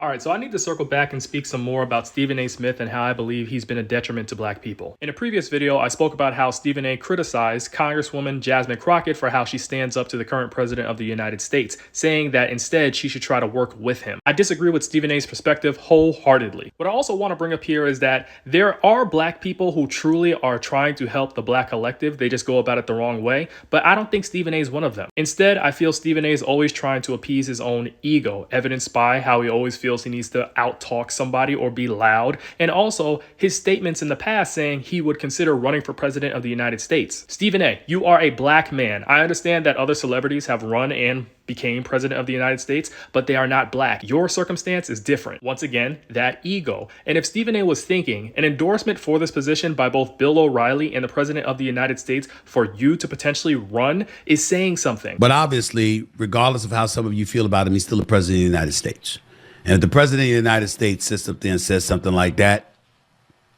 All right, so I need to circle back and speak some more about Stephen A. Smith and how I believe he's been a detriment to black people. In a previous video, I spoke about how Stephen A. criticized Congresswoman Jasmine Crockett for how she stands up to the current president of the United States, saying that instead she should try to work with him. I disagree with Stephen A.'s perspective wholeheartedly. What I also want to bring up here is that there are black people who truly are trying to help the black collective. They just go about it the wrong way, but I don't think Stephen A. is one of them. Instead, I feel Stephen A. is always trying to appease his own ego, evidenced by how he always feels he needs to out-talk somebody or be loud, and also his statements in the past saying he would consider running for president of the United States. Stephen A., you are a black man. I understand that other celebrities have run and became president of the United States, but they are not black. Your circumstance is different. Once again, that ego. And if Stephen A. was thinking an endorsement for this position by both Bill O'Reilly and the president of the United States for you to potentially run is saying something. But obviously, regardless of how some of you feel about him, he's still the president of the United States. And if the president of the United States sits up there and says something like that,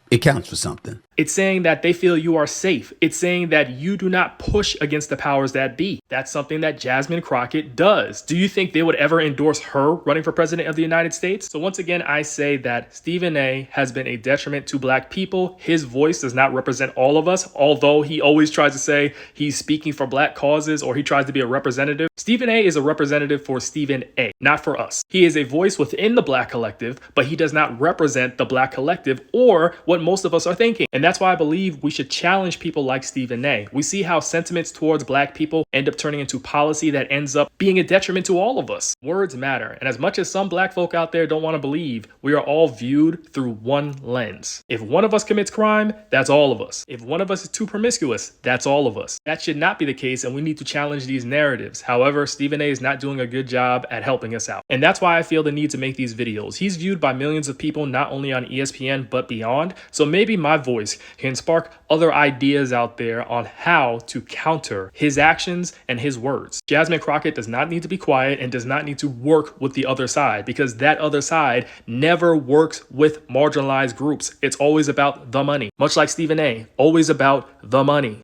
it counts for something. It's saying that they feel you are safe. It's saying that you do not push against the powers that be. That's something that Jasmine Crockett does. Do you think they would ever endorse her running for president of the United States? So once again, I say that Stephen A. has been a detriment to black people. His voice does not represent all of us, although he always tries to say he's speaking for black causes or he tries to be a representative. Stephen A. is a representative for Stephen A., not for us. He is a voice within the black collective, but he does not represent the black collective or what most of us are thinking. And that's why I believe we should challenge people like Stephen A. We see how sentiments towards black people end up turning into policy that ends up being a detriment to all of us. Words matter. And as much as some black folk out there don't want to believe, we are all viewed through one lens. If one of us commits crime, that's all of us. If one of us is too promiscuous, that's all of us. That should not be the case, and we need to challenge these narratives. However, Stephen A. is not doing a good job at helping us out. And that's why I feel the need to make these videos. He's viewed by millions of people, not only on ESPN, but beyond. So maybe my voice can spark other ideas out there on how to counter his actions and his words. Jasmine Crockett does not need to be quiet and does not need to work with the other side, because that other side never works with marginalized groups. It's always about the money. Much like Stephen A., always about the money.